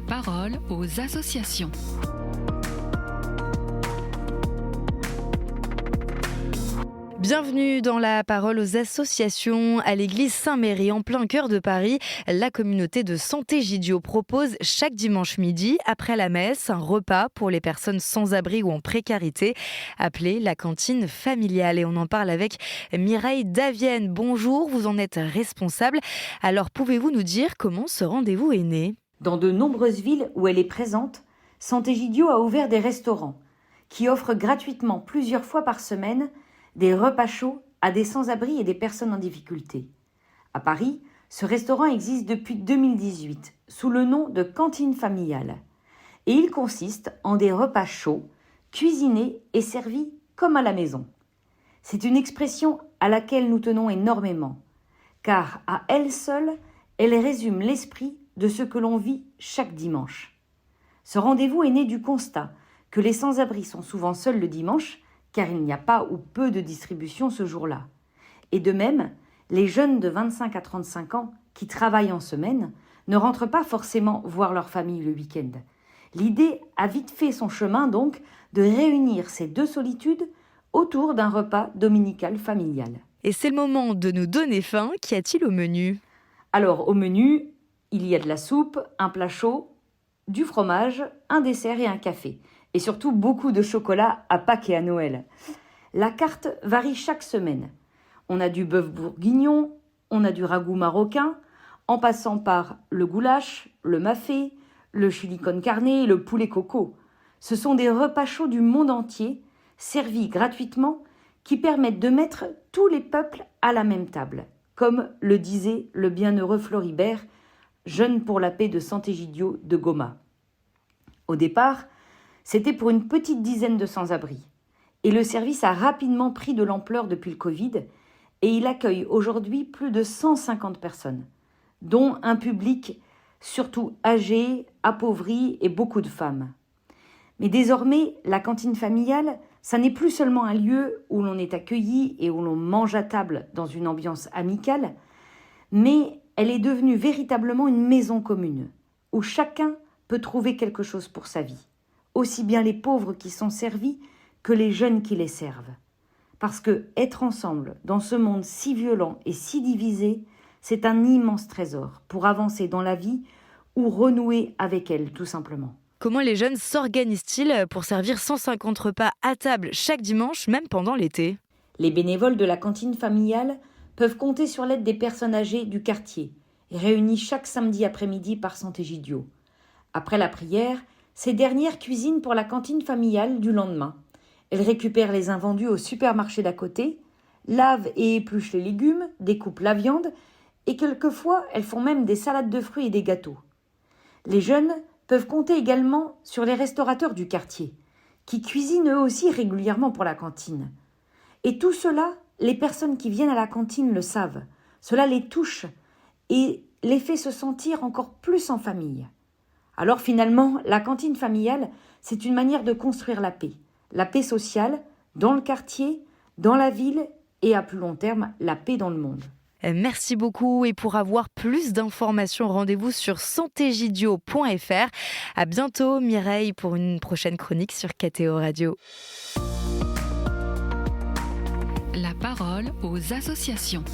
parole aux associations. Bienvenue dans la parole aux associations. À l'église Saint-Méry, en plein cœur de Paris, la communauté de Santé Gidio propose chaque dimanche midi, après la messe, un repas pour les personnes sans abri ou en précarité, appelé la cantine familiale. Et on en parle avec Mireille Davienne. Bonjour, vous en êtes responsable. Alors pouvez-vous nous dire comment ce rendez-vous est né ? Dans de nombreuses villes où elle est présente, Santé Gidio a ouvert des restaurants qui offrent gratuitement plusieurs fois par semaine des repas chauds à des sans-abri et des personnes en difficulté. À Paris, ce restaurant existe depuis 2018 sous le nom de cantine familiale. Et il consiste en des repas chauds, cuisinés et servis comme à la maison. C'est une expression à laquelle nous tenons énormément, car à elle seule, elle résume l'esprit de ce que l'on vit chaque dimanche. Ce rendez-vous est né du constat que les sans-abri sont souvent seuls le dimanche, car il n'y a pas ou peu de distribution ce jour-là. Et de même, les jeunes de 25 à 35 ans qui travaillent en semaine ne rentrent pas forcément voir leur famille le week-end. L'idée a vite fait son chemin donc de réunir ces deux solitudes autour d'un repas dominical familial. Et c'est le moment de nous donner faim. Qu'y a-t-il au menu ? Alors au menu, il y a de la soupe, un plat chaud, du fromage, un dessert et un café. Et surtout beaucoup de chocolat à Pâques et à Noël. La carte varie chaque semaine. On a du bœuf bourguignon, on a du ragoût marocain, en passant par le goulash, le mafé, le chili con carne et le poulet coco. Ce sont des repas chauds du monde entier, servis gratuitement, qui permettent de mettre tous les peuples à la même table, comme le disait le bienheureux Floribert, jeune pour la paix de Santé Gidio de Goma. Au départ, c'était pour une petite dizaine de sans-abri. Et le service a rapidement pris de l'ampleur depuis le Covid et il accueille aujourd'hui plus de 150 personnes, dont un public surtout âgé, appauvri et beaucoup de femmes. Mais désormais, la cantine familiale, ça n'est plus seulement un lieu où l'on est accueilli et où l'on mange à table dans une ambiance amicale, mais elle est devenue véritablement une maison commune, où chacun peut trouver quelque chose pour sa vie. Aussi bien les pauvres qui sont servis que les jeunes qui les servent. Parce que être ensemble dans ce monde si violent et si divisé, c'est un immense trésor pour avancer dans la vie ou renouer avec elle tout simplement. Comment les jeunes s'organisent-ils pour servir 150 repas à table chaque dimanche, même pendant l'été ? Les bénévoles de la cantine familiale peuvent compter sur l'aide des personnes âgées du quartier, réunies chaque samedi après-midi par Santé Gidio. Après la prière, ces dernières cuisinent pour la cantine familiale du lendemain. Elles récupèrent les invendus au supermarché d'à côté, lavent et épluchent les légumes, découpent la viande et quelquefois elles font même des salades de fruits et des gâteaux. Les jeunes peuvent compter également sur les restaurateurs du quartier, qui cuisinent eux aussi régulièrement pour la cantine. Et tout cela, les personnes qui viennent à la cantine le savent. Cela les touche et les fait se sentir encore plus en famille. Alors finalement, la cantine familiale, c'est une manière de construire la paix sociale, dans le quartier, dans la ville et à plus long terme, la paix dans le monde. Merci beaucoup et pour avoir plus d'informations, rendez-vous sur santégidio.fr. À bientôt Mireille pour une prochaine chronique sur KTO Radio. La parole aux associations.